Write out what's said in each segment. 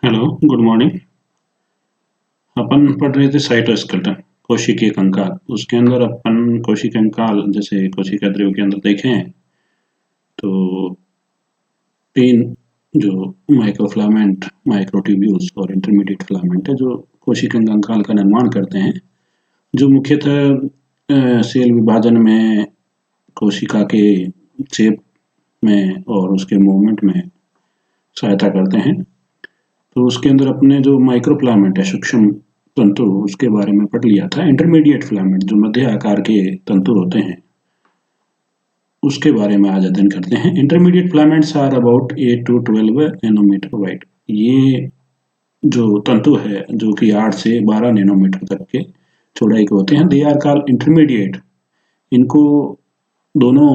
Hello, good morning. अपन पढ़ रहे थे साइटोस्केलेटन, कोशिकीय कंकाल। उसके अंदर अपन कोशिकीय कंकाल जैसे कोशिका द्रव्य के अंदर देखे हैं तो तीन जो माइक्रोफिलामेंट, माइक्रोट्यूब्यूल्स और इंटरमीडिएट फिलामेंट है जो कोशिकीय कंकाल का निर्माण करते हैं, जो मुख्यतः सेल विभाजन में, कोशिका के शेप में और उसके मूवमेंट में सहायता करते हैं। तो उसके अंदर अपने जो माइक्रोफिलामेंट है, सूक्ष्म तंतु, उसके बारे में पढ़ लिया था। इंटरमीडिएट फिलामेंट जो मध्य आकार के तंतु होते हैं, उसके बारे में आज अध्ययन करते हैं। Intermediate filaments are about 8 to 12 nanometre wide. ये जो तंतु है जो कि 8 से 12 नैनोमीटर तक के चौड़ाई के होते हैं, दे आर कॉल्ड इंटरमीडिएट। इनको दोनों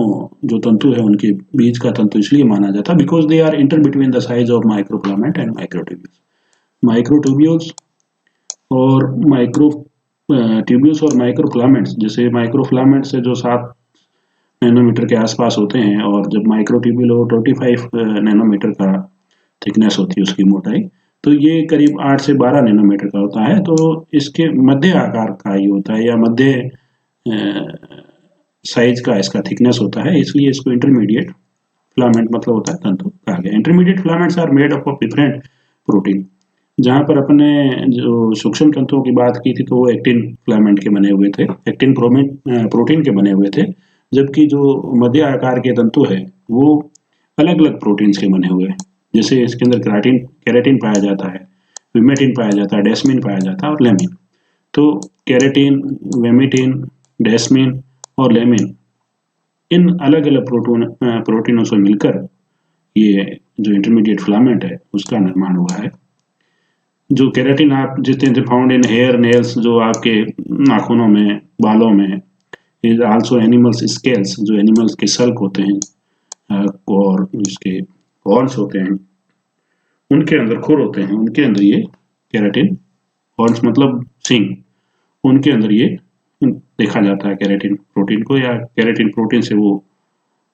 जो तंतु है उनके बीच का तंतु इसलिए माना जाता है because they are inter between the size of microfilament and microtubules. Microtubules और ट्यूब्यूल्स और माइक्रोफिलामेंट्स, जैसे माइक्रोफिलामेंट्स है जो 7 नैनोमीटर के आसपास होते हैं, और जब माइक्रोट्यूब्यूल हो 25 नैनोमीटर का थिकनेस होती है उसकी मोटाई, तो ये करीब 8 से 12 नैनोमीटर का होता है। तो इसके मध्य आकार का ही होता है या मध्य साइज का इसका थिकनेस होता है, इसलिए इसको इंटरमीडिएट फिलामेंट मतलब होता है तंतु कहा गया। Intermediate filaments are made up of different protein. जहाँ पर अपने जो सूक्ष्म तंतुओं की बात की थी तो वो एक्टिन फिलामेंट के बने हुए थे, एक्टिन प्रोटीन के बने हुए थे, जबकि जो मध्य आकार के तंतु है वो अलग अलग प्रोटीन्स के बने हुए हैं। जैसे इसके अंदर केराटिन पाया जाता है, विमेटिन पाया जाता है, डेस्मिन पाया जाता है और लेमिन। तो केराटिन, वेमिटिन, डेस्मिन और लेमिन, इन अलग अलग प्रोटीनों से मिलकर ये जो इंटरमीडिएट फिलामेंट है उसका निर्माण हुआ है। जो केराटिन आप जितने फाउंड इन हेयर, नेल्स, जो आपके नाखूनों में, बालों में, इज आल्सो एनिमल्स स्केल्स, जो एनिमल्स के सल्क होते हैं और इसके हॉर्न्स होते हैं, उनके अंदर खुर होते हैं, उनके अंदर ये केराटिन, हॉर्न्स मतलब सींग, उनके अंदर ये देखा जाता है केराटिन प्रोटीन को, या केराटिन प्रोटीन से वो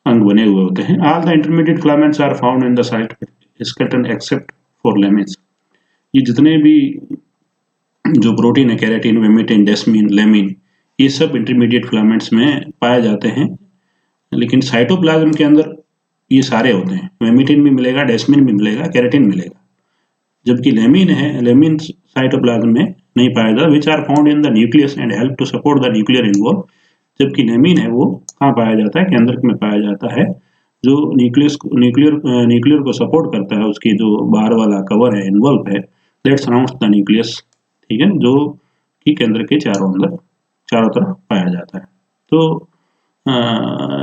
अंग बने हुए होते हैं। All the intermediate filaments are found in the cytoskeleton except for lamins. ये जितने भी जो प्रोटीन है, केराटिन, वेमिटिन, डेस्मिन, लेमिन, ये सब इंटरमीडिएट फिलामेंट्स में पाए जाते हैं, लेकिन साइटोप्लाज्म के अंदर ये सारे होते हैं। वेमिटिन भी मिलेगा, डेस्मिन भी मिलेगा, केराटिन मिलेगा, जबकि लेमिन है, लेमिन साइटोप्लाज्म में नहीं पाया जाता। Which are found in the nucleus and help to support the nuclear involve. जबकि लेमिन है वो कहाँ पाया जाता है, केंद्रक में पाया जाता है, जो न्यूक्लियर को सपोर्ट करता है, उसकी जो बाहर वाला कवर है, इन्वॉल्व है, दैट सराउंड्स द न्यूक्लियस, ठीक है, जो कि केंद्र के चारों तरफ पाया जाता है। तो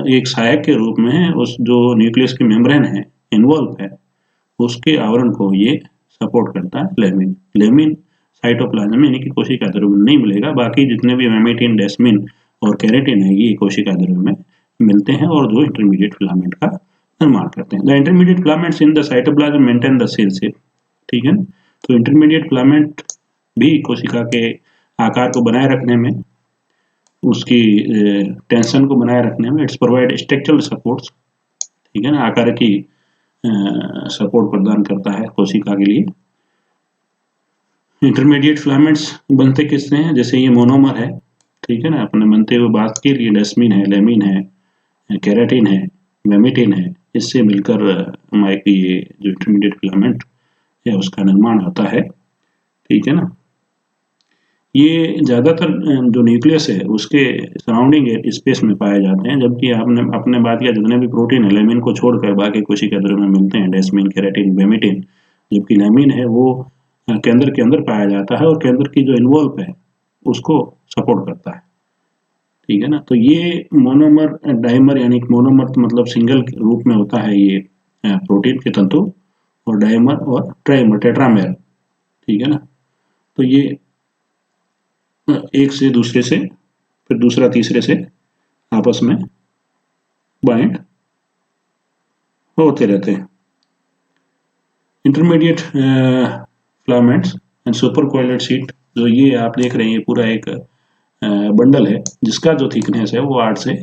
एक सहायक के रूप में उस जो न्यूक्लियस की मेम्ब्रेन है, इन्वॉल्व है, उसके आवरण को ये सपोर्ट करता है लेमिन। लेमिन साइटोप्लाज्म में यानी कि कोशिका द्रव्य में नहीं मिलेगा, बाकी जितने भी वेमेटिन, डेस्मिन और केराटिन है ये कोशिका द्रव्य में मिलते हैं और जो इंटरमीडिएट फिलामेंट का निर्माण करते हैं। The intermediate filaments in the cytoplasm maintain the cell shape, ठीक है। तो इंटरमीडिएट फिलामेंट भी कोशिका के आकार को बनाए रखने में, उसकी टेंशन को बनाए रखने में, इट्स प्रोवाइड स्ट्रक्चरल सपोर्ट्स, ठीक है ना, आकार की सपोर्ट प्रदान करता है कोशिका के लिए। इंटरमीडिएट फिलामेंट्स बनते किससे हैं, जैसे ये मोनोमर है, ठीक है ना, अपने बनते हुए बात के लिए डेस्मिन है, लेमिन है, केराटिन है, वेमिटिन है, इससे मिलकर ये जो इंटरमीडिएट फिलामेंट है उसका निर्माण होता है, ठीक है ना। ये ज़्यादातर जो न्यूक्लियस है उसके सराउंडिंग स्पेस में पाए जाते हैं, जबकि आपने अपने बात किया जितने भी प्रोटीन है लेमिन को छोड़कर बाकी कोशिका द्रव्य में मिलते हैं, डेस्मिन, केराटिन, वेमिटिन, जबकि लेमिन है वो केंद्र के अंदर पाया जाता है और केंद्र की जो इन्वॉल्व है उसको सपोर्ट करता है, ठीक है ना। तो ये मोनोमर, डाइमर, यानी मोनोमर मतलब सिंगल रूप में होता है ये प्रोटीन के तंतु, और डाइमर और ट्राइमर, टेट्रामेर, ठीक है ना। तो ये एक से दूसरे से, फिर दूसरा तीसरे से आपस में बाइंड होते रहते हैं। Intermediate filaments and super coiled sheet, जो ये आप देख रहे हैं, ये पूरा एक बंडल है जिसका जो थिकनेस है वो 8 से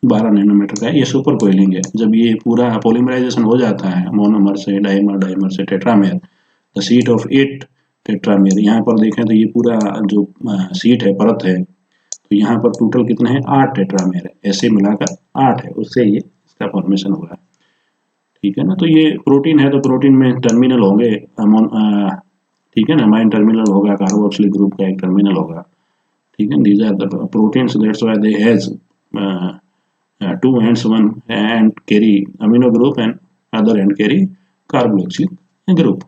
12 नैनोमीटर का है। ये सुपर कोइलिंग है। जब ये पूरा पॉलीमराइजेशन हो जाता है मोनोमर से डाइमर, डाइमर से टेट्रामेर, द शीट ऑफ 8 टेट्रामेर। यहाँ पर देखें तो ये पूरा जो शीट है, परत है, तो यहाँ पर टोटल कितने हैं, 8 टेट्रामेर है, ऐसे मिलाकर 8 है, उससे ये इसका फॉर्मेशन हुआ है। ठीक है ना। तो ये प्रोटीन है, तो प्रोटीन में टर्मिनल होंगे, ठीक है ना, अमाइन टर्मिनल होगा, कार्बोक्सिलिक ग्रुप का एक टर्मिनल होगा। ठीक है, these are the proteins, that's why they has 2 ends, one end carry amino group and other end carry carboxylic group।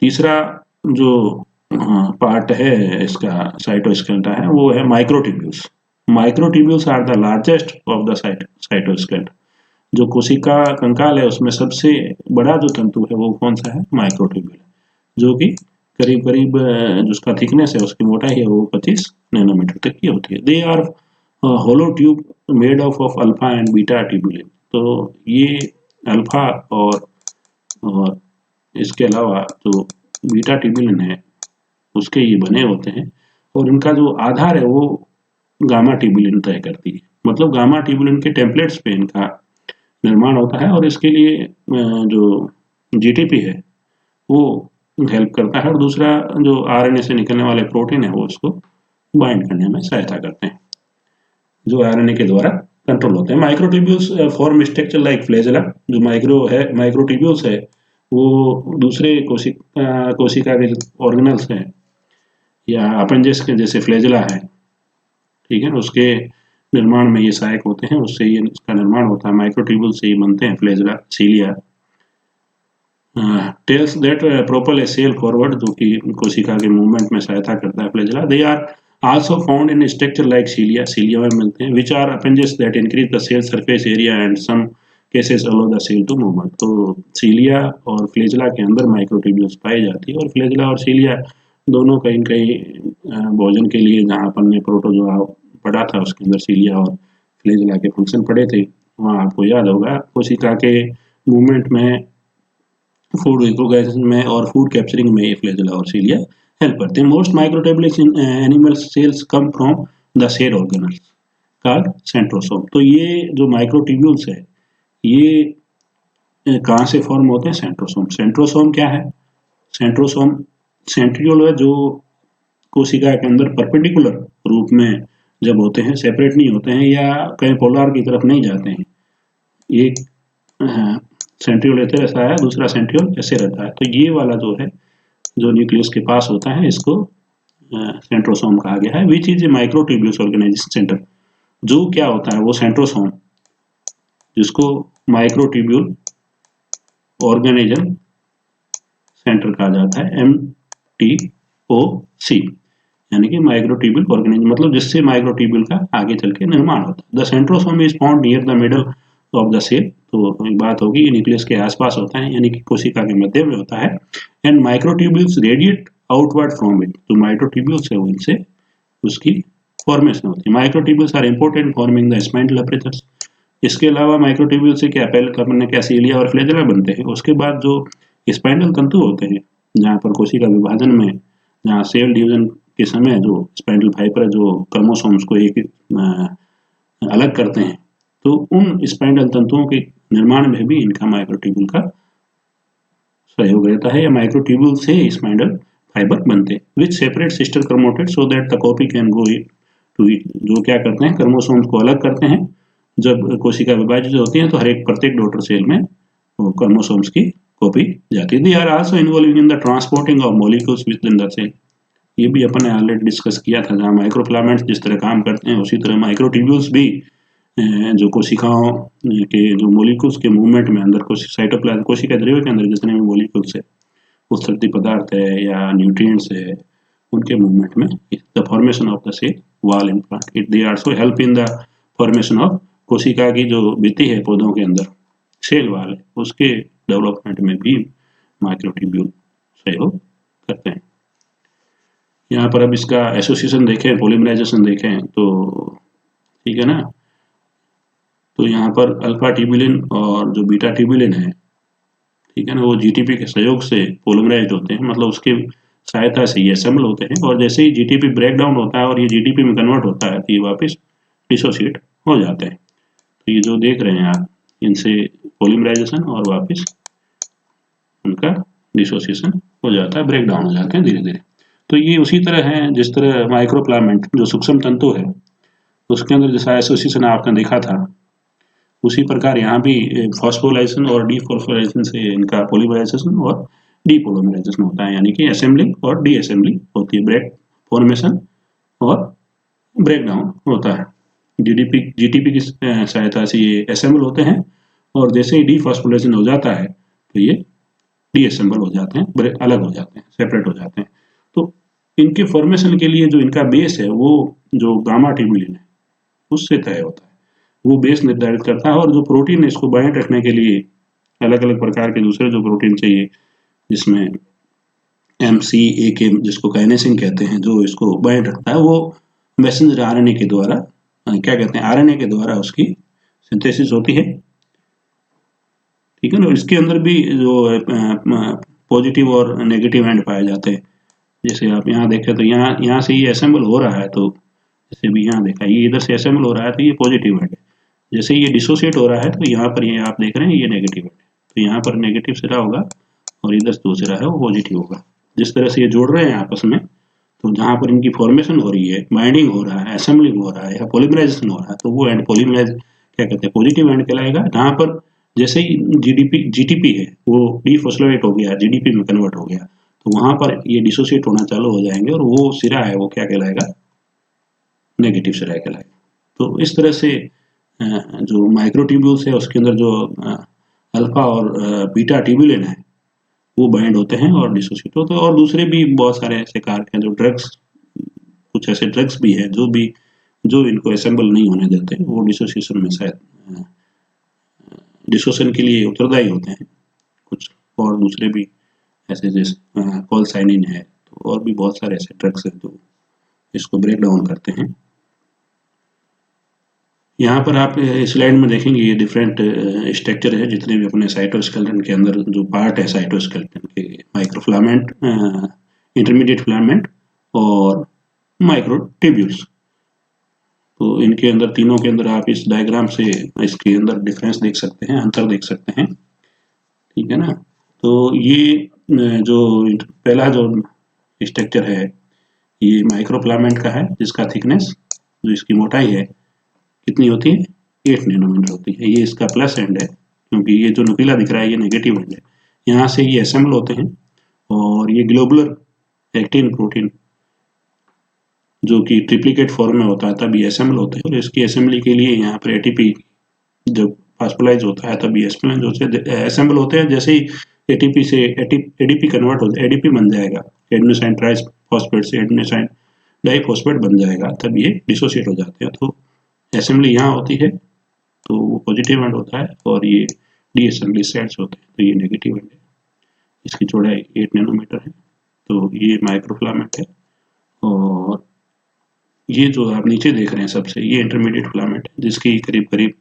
तीसरा जो पार्ट है इसका साइटोस्केलेटन है, वो है microtubules. Microtubules are the largest of the cytoskeleton. जो कोशिका कंकाल है उसमें सबसे बड़ा जो तंतु है वो कौन सा है, माइक्रोट्यूब्यूल, जो कि करीब करीब जो उसका थिकनेस है, उसकी मोटाई है, वो 25 नैनोमीटर तक की होती है। They are hollow tube made of alpha and beta tubulin. तो ये अल्फा और इसके अलावा जो बीटा ट्यूबुलिन है उसके ये बने होते हैं, और इनका जो आधार है वो गामा ट्यूबुलिन तय करती है। मतलब गामा ट्यूबुलिन के टेम्पलेट्स पे इनका निर्माण होता है, और इसके लिए जो जीटीपी है वो हेल्प करता है, और दूसरा जो आरएनए से निकलने वाले प्रोटीन है वो उसको बाइंड करने में सहायता करते हैं, जो आरएनए के द्वारा कंट्रोल होते हैं। Microtubules form structure like flagella. जो माइक्रोट्यूब्यूल्स है वो दूसरे कोशिका के ऑर्गेनल्स हैं या अपेंडिक्स के जैसे फ्लैजेला है, ठीक है, उसके निर्माण में ये सहायक होते हैं, उससे ये इसका निर्माण होता है। माइक्रोट्यूब्यूल से ही बनते हैं flagella, cilia. Tails that propel a cell forward, जो कि कोशिका के मूवमेंट में सहायता करता है flagella. They are also found in structure like cilia, cilia में मिलते हैं, which are appendage that increase the cell surface area and some cases allow the cell to movement. तो सीलिया और फ्लैजेला के अंदर माइक्रोट्यूब्यूल्स पाई जाती है, और फ्लैजेला और सीलिया दोनों कहीं कहीं भोजन के लिए, जहाँ अपन ने प्रोटोजोआ पढ़ा था उसके अंदर सीलिया और फ्लैजेला के फंक्शन पढ़े थे, वहाँ आपको याद होगा कोशिका के मूवमेंट में, फूड रिकॉग्निशन में और फूड कैप्चरिंग में ये फ्लैजेला और सीलिया हेल्प करते हैं। Most microtubules in animal cells come from the cell organelles called centrosome. तो ये जो माइक्रोट्यूब्यूल्स है ये कहाँ से फॉर्म होते हैं, सेंट्रोसोम। सेंट्रोसोम क्या है, सेंट्रोसोम सेंट्रियोल है, जो कोशिका के अंदर परपेंडिकुलर रूप में जब होते हैं, सेपरेट नहीं होते हैं या कहीं पोलर की तरफ नहीं जाते हैं। एक सेंट्रियोल ऐसे रहता है, दूसरा सेंट्रियोल ऐसे रहता है। तो ये वाला जो है, जो न्यूक्लियस के पास होता है, इसको सेंट्रोसोम कहा गया है। Which is a microtubules organisation centre. जो क्या होता है वो सेंट्रोसोम, जिसको माइक्रोट्यूब्यूल ऑर्गेनाइजन सेंटर कहा जाता है, MTOC, यानी कि माइक्रोट्यूब्यूल ऑर्गेनाइजन, मतलब जिससे माइक्रोट्यूब्यूल का आगे चल के निर्माण होता है। The centrosome is found near the middle of the cell. तो एक बात होगी, न्यूक्लियस के आसपास होता है, यानी कि कोशिका के मध्य में होता है। And microtubules radiate outward from it. तो माइक्रोट्यूब्यूल्स है, उनसे उसकी फॉर्मेशन होती है। Microtubules are important forming the spinal apertures. इसके अलावा माइक्रोट्यूब्यूल से क्या, पहले अपन ने क्या सीलिया और फ्लैजेला बनते हैं, उसके बाद जो स्पाइनल तंतु होते हैं, जहाँ पर कोशिका विभाजन में, जहाँ सेल डिवीजन के समय जो स्पाइनल फाइबर जो क्रोमोसोम्स को एक अलग करते हैं, तो उन स्पाइनल तंतुओं के निर्माण में भी इनका माइक्रोट्यूब्यूल का सहयोग रहता है, या माइक्रोट्यूब्यूल से स्पाइनल फाइबर बनते हैं, which separate sister chromatid so that the copy can go to it. जो क्या करते हैं, क्रोमोसोम्स को अलग करते हैं। जब कोशिका विभाजित होती है तो हर एक प्रत्येक डॉटर सेल में क्रोमोसोम्स की कॉपी जाती है। They are also involving in the transporting of molecules within the cell. ये भी अपन ने ऑलरेडी डिस्कस किया था। जहाँ माइक्रोफिलामेंट्स जिस तरह काम करते हैं, उसी तरह माइक्रोट्यूब्यूल्स भी जो कोशिकाओं के जो मॉलिक्यूल्स के मूवमेंट में अंदर साइटोप्लाज्म, कोशिका द्रव्य के अंदर जितने भी मॉलिक्यूल्स है, उत्सर्जित पदार्थ है या न्यूट्रिएंट्स है, उनके मूवमेंट में the formation of the cell wall in plant, it they also help in the formation of, कोशिका की जो भित्ति है पौधों के अंदर, सेल वाल है, उसके डेवलपमेंट में भी माइक्रोट्यूब्यूल सहयोग करते हैं। यहाँ पर अब इसका एसोसिएशन देखें, पॉलीमराइजेशन देखें तो ठीक है ना। तो यहाँ पर अल्फा ट्यूबुलिन और जो बीटा ट्यूबुलिन है, ठीक है ना, वो जीटीपी के सहयोग से पॉलीमराइज्ड होते हैं, मतलब उसके सहायता से ये असेंबल होते हैं। और जैसे ही जीटीपी ब्रेक डाउन होता है और ये जीटीपी में कन्वर्ट होता है, तो ये वापस डिसोसिएट हो जाते हैं। तो ये जो देख रहे हैं आप, इनसे पॉलीमराइजेशन और वापस उनका डिसोसिएशन हो जाता है, ब्रेक डाउन हो जाते हैं धीरे धीरे। तो ये उसी तरह है जिस तरह माइक्रोफिलामेंट जो सूक्ष्म तंतु है उसके अंदर जैसा एसोसिएशन आपने देखा था, उसी प्रकार यहाँ भी फॉस्फोराइलेशन और डीफॉस्फोराइलेशन से इनका पॉलीमराइजेशन और डीपॉलीमराइजेशन होता है, यानी कि असेंबलिंग और डी असेंबलिंग होती है, ब्रेक फॉर्मेशन और ब्रेक डाउन होता है। जीटीपी की सहायता से ये असेंबल होते हैं और जैसे ही डीफॉस्फोराइलेशन हो जाता है तो ये डीअसेंबल हो जाते हैं, अलग हो जाते हैं, सेपरेट हो जाते हैं। तो इनके फॉर्मेशन के लिए जो इनका बेस है वो जो गामा ट्यूबुलिन है उससे तय होता है, वो बेस निर्धारित करता है। और जो प्रोटीन है इसको बाइंड रखने के लिए अलग अलग प्रकार के दूसरे जो प्रोटीन चाहिए, जिसमें MCAK जिसको काइनेसिन कहते हैं, जो इसको बाइंड रखता है, वो मैसेंजर आरएनए के द्वारा क्या कहते हैं, आरएनए के द्वारा उसकी सिंथेसिस होती है। ठीक है ना। इसके अंदर भी जो पॉजिटिव और नेगेटिव एंड पाए जाते हैं। जैसे आप यहाँ देखें तो यहाँ से ये असेंबल हो रहा है, तो जैसे भी यहाँ देखा ये इधर से असेंबल हो रहा है तो ये पॉजिटिव एंड है। जैसे ये डिसोसिएट हो रहा है तो यहाँ पर ये आप देख रहे हैं ये नेगेटिव एंड है, तो यहाँ पर नेगेटिव सिरा होगा और इधर जो सिरा है वो पॉजिटिव होगा। जिस तरह से ये जोड़ रहे हैं आपस में, तो जहाँ पर इनकी फॉर्मेशन हो रही है, बाइंडिंग हो रहा है, असेंबलिंग हो रहा है या पॉलीमराइजेशन हो रहा है, तो वो एंड पॉलीमराइज क्या कहते हैं, पॉजिटिव एंड कहलाएगा। जहाँ पर जैसे ही जीटीपी है वो डीफॉस्फोराइलेट हो गया, जीडीपी में कन्वर्ट हो गया, तो वहाँ पर ये डिसोसिएट होना चालू हो जाएंगे और वो सिरा है वो क्या कहलाएगा, नेगेटिव सिरा कहलाएगा। तो इस तरह से जो माइक्रोट्यूब्यूल्स है उसके अंदर जो अल्फा और बीटा ट्यूबुलिन है वो बाइंड होते हैं और डिसोसिएट होते हैं। और दूसरे भी बहुत सारे ऐसे कारक हैं जो ड्रग्स, कुछ ऐसे ड्रग्स भी है जो इनको असेंबल नहीं होने देते, वो डिसोसिएशन में शायद डिसोसिएशन के लिए उत्तरदायी होते हैं कुछ। और दूसरे भी ऐसे जैसे कॉलसाइनिन है, तो और भी बहुत सारे ऐसे ड्रग्स हैं जो इसको ब्रेक डाउन करते हैं। यहाँ पर आप स्लाइड में देखेंगे ये डिफरेंट स्ट्रक्चर है जितने भी अपने साइटोस्केलेटन के अंदर जो पार्ट है साइटोस्केलेटन के, माइक्रोफिलामेंट, इंटरमीडिएट फिलामेंट और माइक्रोट्यूब्यूल्स। तो इनके अंदर तीनों के अंदर आप इस डायग्राम से इसके अंदर डिफरेंस देख सकते हैं, अंतर देख सकते हैं। ठीक है ना। तो ये जो पहला जो स्ट्रक्चर है ये माइक्रोफिलामेंट का है, जिसका थिकनेस जो इसकी मोटाई है कितनी होती है, 8 नैनोमीटर होती है। ये इसका प्लस एंड है, क्योंकि ये जो नुकीला दिख रहा है ये नेगेटिव एंड है। यहाँ से ये असेंबल होते हैं और ये ग्लोबुलर एक्टिन प्रोटीन जो कि ट्रिप्लिकेट फॉर्म में होता है तब ये असेंबल होते हैं। और इसकी असेंबली के लिए यहाँ पर एटीपी जब फॉस्फोराइज होता है तब ये असेंबल होते हैं। जैसे ही एटीपी से एडीपी कन्वर्ट होता है, एडीपी बन जाएगा, एडेनोसाइन ट्राइफॉस्फेट से एडेनोसाइन डाइफॉस्फेट बन जाएगा, तब ये डिसोसिएट हो जाते हैं। तो असेंबली यहाँ होती है तो वो पॉजिटिव एंड होता है और ये डी असेंबली साइड्स होते हैं तो ये नेगेटिव एंड है। इसकी चौड़ाई 8 नैनोमीटर है। तो ये माइक्रोफिलामेंट है। और ये जो आप नीचे देख रहे हैं सबसे, ये इंटरमीडिएट फिलामेंट है जिसकी करीब करीब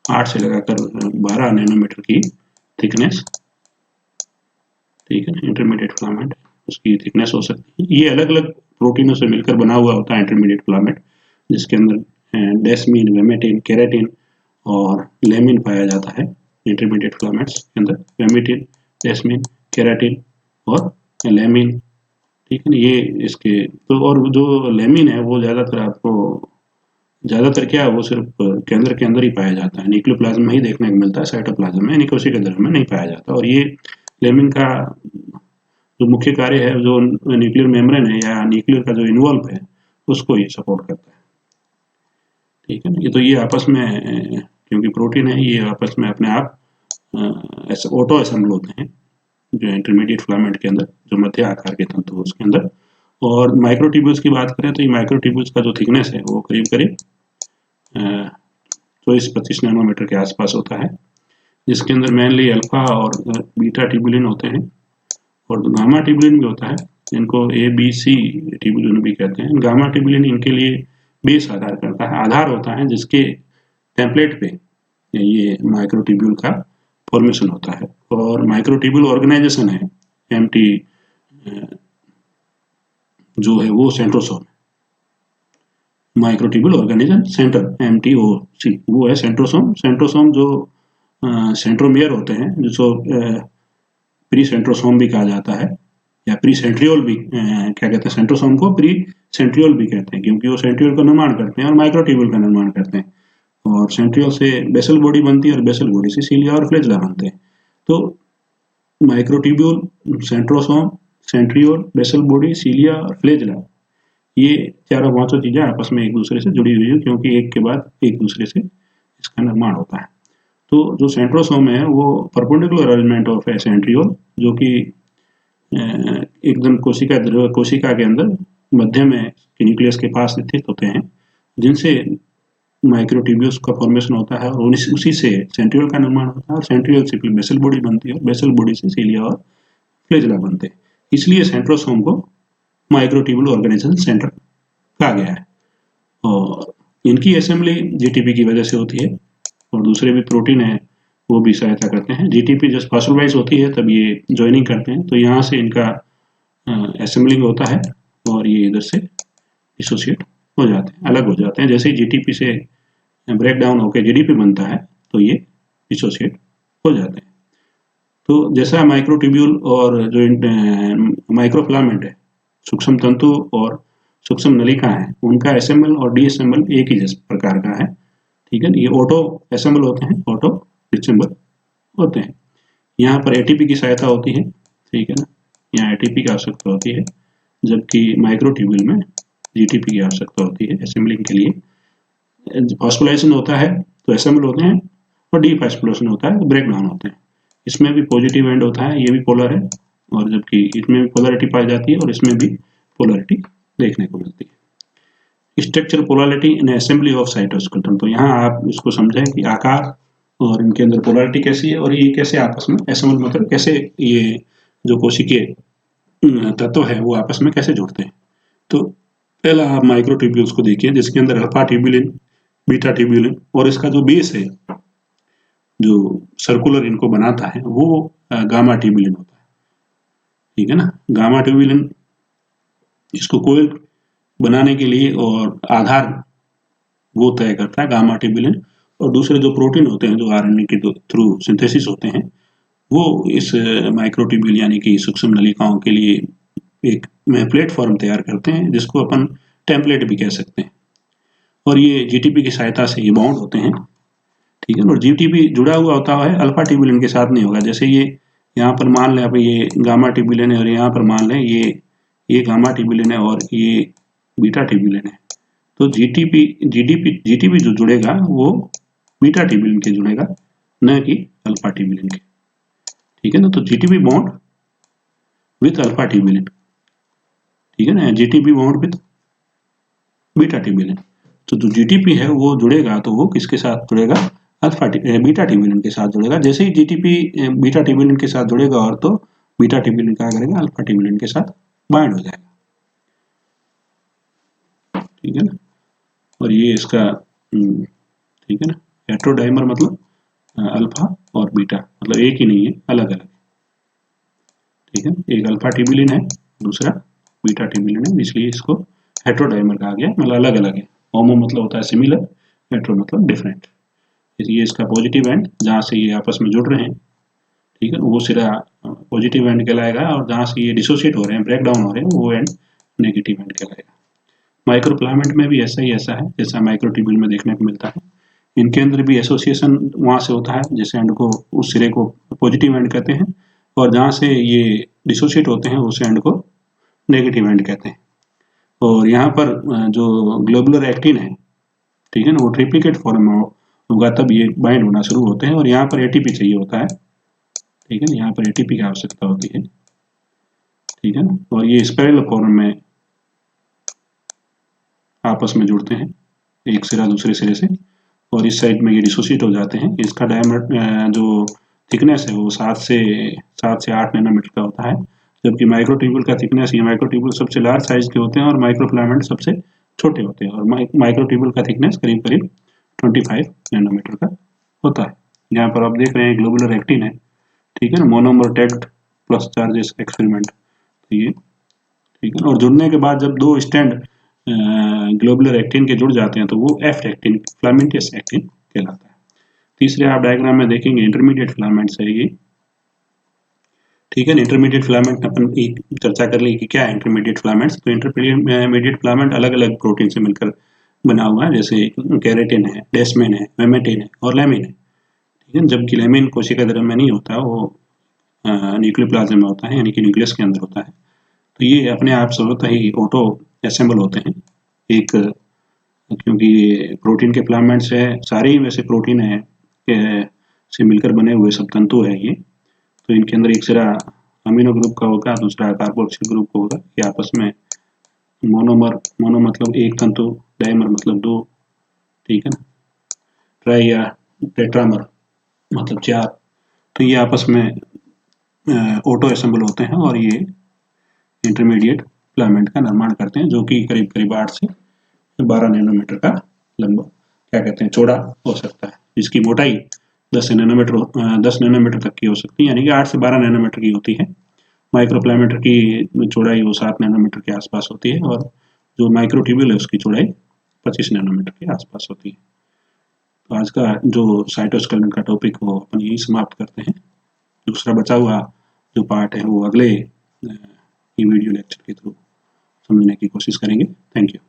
8 से लगाकर 12 नैनोमीटर की थिकनेस, ठीक है ना, इंटरमीडिएट फिलामेंट उसकी थिकनेस हो सकती है। ये अलग अलग प्रोटीनों से मिलकर बना हुआ होता है इंटरमीडिएट फिलामेंट, जिसके अंदर डेस्मीन, वेमेटिन, केराटिन और लेमिन पाया जाता है। इंटरमीडिएट फिलामेंट्स के अंदर वेमेटिन, डेस्मीन, केराटिन और लेमिन, ठीक है ना। ये इसके तो, और जो लेमिन है वो ज़्यादातर क्या है, वो सिर्फ केंद्र के अंदर ही पाया जाता है, न्यूक्लियोप्लाज्म में ही देखने को मिलता है, साइटोप्लाज्म में यानी कोशिका द्रव्य में नहीं पाया जाता। और ये लेमिन का जो मुख्य कार्य है, जो न्यूक्लियर मेम्ब्रेन है या न्यूक्लियर का जो इन्वॉल्व है उसको ये सपोर्ट करता है, ठीक है ना। ये तो ये आपस में क्योंकि प्रोटीन है ये आपस में अपने आप ऐसे ऑटो असेंबल होते हैं जो इंटरमीडिएट फिलामेंट के अंदर, जो मध्य आकार के तंतु है उसके अंदर। और माइक्रोट्यूब्यूल्स की बात करें तो ये माइक्रोट्यूब्यूल्स का जो थिकनेस है वो करीब करीब 24-25 नैनोमीटर के आसपास होता है, जिसके अंदर मेनली अल्फा और बीटा ट्यूबुलिन होते हैं और गामा ट्यूबुलिन भी होता है, इनको ABC ट्यूबुलिन भी कहते हैं। गामा ट्यूबुलिन इनके लिए बेस आधार करता है, आधार होता है जिसके टेम्पलेट पे ये माइक्रोट्यूब्यूल का फॉर्मेशन होता है। और माइक्रोट्यूब्यूल ऑर्गेनाइजेशन है MT जो है वो centrosome, microtubule organisation centre MTOC वो है सेंट्रोसोम। सेंट्रोसोम जो सेंट्रोमियर होते हैं, जिसको प्री सेंट्रोसोम भी कहा जाता है, या प्री सेंट्रियोल भी क्या कहते हैं, सेंट्रोसोम को प्री सेंट्रियोल भी कहते हैं, क्योंकि वो सेंट्रियोल का निर्माण करते हैं और माइक्रोट्यूब्यूल का निर्माण करते हैं। और सेंट्रियोल से बेसल बॉडी बनती है और बेसल बॉडी से सीलिया और फ्लैजेला बनते हैं। तो microtubule, centrosome, centriole, basal body, cilia और फ्लैजेला, ये चारों पांचों चीजें आपस में एक दूसरे से जुड़ी हुई है, क्योंकि एक के बाद एक दूसरे से इसका निर्माण होता है। तो जो सेंट्रोसोम है वो perpendicular arrangement of A centriole, जो कि एकदम कोशिका के अंदर मध्य में न्यूक्लियस के पास स्थित होते हैं, जिनसे माइक्रोट्यूब्यूल्स का फॉर्मेशन होता है और उसी से सेंट्रियोल का निर्माण होता है, और सेंट्रियोल से फिर बेसल बॉडी बनती है और बेसल बॉडी से सीलिया और फ्लैजेला बनते हैं। इसलिए सेंट्रोसोम को माइक्रोट्यूब्यूल ऑर्गेनाइजेशन सेंटर कहा गया है। और इनकी असेंबली जीटीपी की वजह से होती है, और दूसरे भी प्रोटीन है वो भी सहायता करते हैं। जीटीपी जब फॉस्फोराइज होती है तब ये ज्वाइनिंग करते हैं, तो यहाँ से इनका असेंबलिंग होता है और ये इधर से डिसोसिएट हो जाते हैं, अलग हो जाते हैं। जैसे ही जीटीपी से ब्रेक डाउन होकर जीडीपी बनता है तो ये डिसोसिएट हो जाते हैं। तो जैसा माइक्रोट्यूब्यूल और जो माइक्रोफिलामेंट है, सूक्ष्म तंतु और सूक्ष्म नलिका है, उनका असेंबल और डीअसेंबल एक ही जैसे प्रकार का है, ठीक है। ये ऑटो असेंबल होते हैं, ऑटो डिसेंबल होते हैं। यहाँ पर एटीपी की सहायता होती है, ठीक है ना, यहाँ एटीपी की आवश्यकता होती है, जबकि माइक्रोट्यूब्यूल में जीटीपी की आवश्यकता होती है असेंबलिंग के लिए। फॉस्फोराइलेशन होता है तो असेंबल होते हैं, और डीफॉस्फोराइलेशन होता है तो ब्रेक डाउन होते हैं। इसमें भी पॉजिटिव एंड होता है, ये भी पोलर है, और जबकि इसमें भी पोलरिटी पाई जाती है और इसमें भी पोलरिटी देखने को मिलती है। Structure polarity in assembly of cytoskeleton, तो यहाँ आप इसको समझें कि आकार और इनके अंदर पोलरिटी कैसी है, और ये कैसे आपस में असेंबल, मतलब कैसे ये जो कोशिकीय तत्व है वो आपस में कैसे जुड़ते हैं। तो पहला आप माइक्रोट्यूब्यूल्स को देखिए, जिसके अंदर अल्फा ट्यूब्यूलिन, बीटा ट्यूब्यूलिन, और इसका जो बेस है जो सर्कुलर इनको बनाता है वो गामा ट्यूब्यूलिन होता है, ठीक है ना। गामा ट्यूब्यूलिन इसको कोयल बनाने के लिए और आधार वो तय करता है, गामा ट्यूब्यूलिन। और दूसरे जो प्रोटीन होते हैं जो आरएनए के थ्रू सिंथेसिस होते हैं, वो इस माइक्रोट्यूब्यूल यानी कि सूक्ष्म नलिकाओं के लिए एक प्लेटफॉर्म तैयार करते हैं, जिसको अपन टेम्पलेट भी कह सकते हैं। और ये जीटीपी की सहायता से ये बाउंड होते हैं, ठीक है। और जीटीपी जुड़ा हुआ होता है, अल्फा ट्यूब्यूलिन के साथ नहीं होगा। जैसे ये यहाँ पर मान लें, अब ये गामा ट्यूब्यूलिन है, और यहाँ पर मान लें ये गामा ट्यूब्यूलिन है और ये बीटा ट्यूब्यूलिन है, तो जीटीपी जो जुड़ेगा वो बीटा ट्यूब्यूलिन के जुड़ेगा, न कि अल्फा ट्यूब्यूलिन के, ठीक है ना। तो GTP bond with alpha tubulin, ठीक है ना, GTP bond with beta tubulin. तो जो जीटीपी है वो जुड़ेगा तो वो किसके साथ जुड़ेगा, बीटा ट्यूब्यूलिन के साथ जुड़ेगा। जैसे ही जीटीपी बीटा ट्यूब्यूलिन के साथ जुड़ेगा और तो बीटा ट्यूब्यूलिन क्या करेगा, अल्फा ट्यूब्यूलिन के साथ बाइंड हो जाएगा, ठीक है ना। और ये इसका ठीक है ना, हेटेरोडाइमर मतलब अल्फा और बीटा मतलब एक ही नहीं है, अलग अलग, ठीक है। एक अल्फा ट्यूब्यूलिन है, दूसरा बीटा ट्यूब्यूलिन है, इसलिए इसको हेटेरोडाइमर कहा गया, मतलब अलग अलग है। होमो मतलब होता है सिमिलर, हेटेरो मतलब डिफरेंट। ये इसका पॉजिटिव एंड जहाँ से ये आपस में जुड़ रहे हैं, ठीक है, वो सिरा पॉजिटिव एंड कहलाएगा, और जहाँ से ये डिसोसिएट हो रहे हैं, ब्रेक डाउन हो रहे हैं, वो एंड नेगेटिव एंड कहलाएगा। माइक्रोफिलामेंट में भी ऐसा ही ऐसा है जैसा माइक्रोट्यूब्यूल में देखने को मिलता है। इनके अंदर भी एसोसिएशन वहाँ से होता है, जैसे एंड को, उस सिरे को पॉजिटिव एंड कहते हैं, और जहाँ से ये डिसोसिएट होते हैं उस एंड को नेगेटिव एंड कहते हैं। और यहाँ पर जो ग्लोबुलर एक्टिन है, ठीक है ना, वो ट्रिप्लिकेट फॉर्म में होगा तब ये बाइंड होना शुरू होते हैं, और यहाँ पर एटीपी चाहिए होता है, ठीक है ना, यहाँ पर एटीपी की आवश्यकता होती है, ठीक है ना। और ये स्पाइरल फॉर्म में आपस में जुड़ते हैं, एक सिरा दूसरे सिरे से, और इस साइड में ये डिसोसिएट हो जाते हैं। इसका डायमीटर जो थिकनेस है वो 7 से 8 नैनोमीटर का होता है, जबकि माइक्रोट्यूब्यूल का थिकनेस, ये माइक्रोट्यूब्यूल सबसे लार्ज साइज के होते हैं और माइक्रोफिलामेंट सबसे छोटे होते हैं, और माइक्रोट्यूब्यूल का थिकनेस करीब करीब 25 नैनोमीटर का होता है। यहाँ पर आप देख रहे हैं ग्लोबुलर एक्टिन है, ठीक है ना, monomer tagged plus charges experiment, तो ये ठीक है ना। और जुड़ने के बाद जब दो स्टैंड ग्लोबुलर एक्टिन के जुड़ जाते हैं तो वो एफ एक्टिन, फिलामेंटस एक्टिन कहलाता है। तीसरे आप डायग्राम में देखेंगे इंटरमीडिएट फिलामेंट्स है ये, ठीक है ना। इंटरमीडिएट फिलामेंट अपन एक चर्चा कर ली कि क्या है इंटरमीडिएट फिलामेंट्स। तो इंटरमीडिएट फिलामेंट अलग अलग प्रोटीन से मिलकर बना हुआ है, जैसे केराटिन है, डेस्मेन है, मेमेटिन है और लैमिन है, ठीक है। जबकि लैमिन कोशिका द्रव्य में नहीं होता, वो न्यूक्लियोप्लाज्म में होता है, यानी कि न्यूक्लियस के अंदर होता है। तो ये अपने आप स्वतः ही ऑटो असेंबल होते हैं, एक क्योंकि प्रोटीन के फिलामेंट्स है, सारे ही वैसे प्रोटीन है से मिलकर बने हुए सब तंतु है ये। तो इनके अंदर एक सिरा अमीनो ग्रुप का होगा, दूसरा कार्बोक्सिल ग्रुप का होगा। ये आपस में मोनोमर, मोनो मतलब एक तंतु, डाइमर मतलब दो, ठीक है ना। ट्राई या टेट्रामर मतलब चार। तो ये आपस में ऑटो असेंबल होते हैं और ये इंटरमीडिएट फिलामेंट का निर्माण करते हैं, जो कि करीब करीब 8 से 12 नैनोमीटर का लंबा क्या कहते हैं चौड़ा हो सकता है, जिसकी मोटाई 10 नैनोमीटर तक की हो सकती है, यानी कि 8 से 12 नैनोमीटर की होती है। माइक्रो फिलामेंटर की चौड़ाई वो 7 नैनोमीटर के आसपास होती है, और जो माइक्रोट्यूब्यूल है उसकी चौड़ाई 25 नैनोमीटर के आसपास होती है। तो आज का जो साइटोस्केलेटन का टॉपिक वो अपन यही समाप्त करते हैं। दूसरा बचा हुआ जो पार्ट है वो अगले वीडियो लेक्चर के थ्रू समझने की कोशिश करेंगे। Thank you.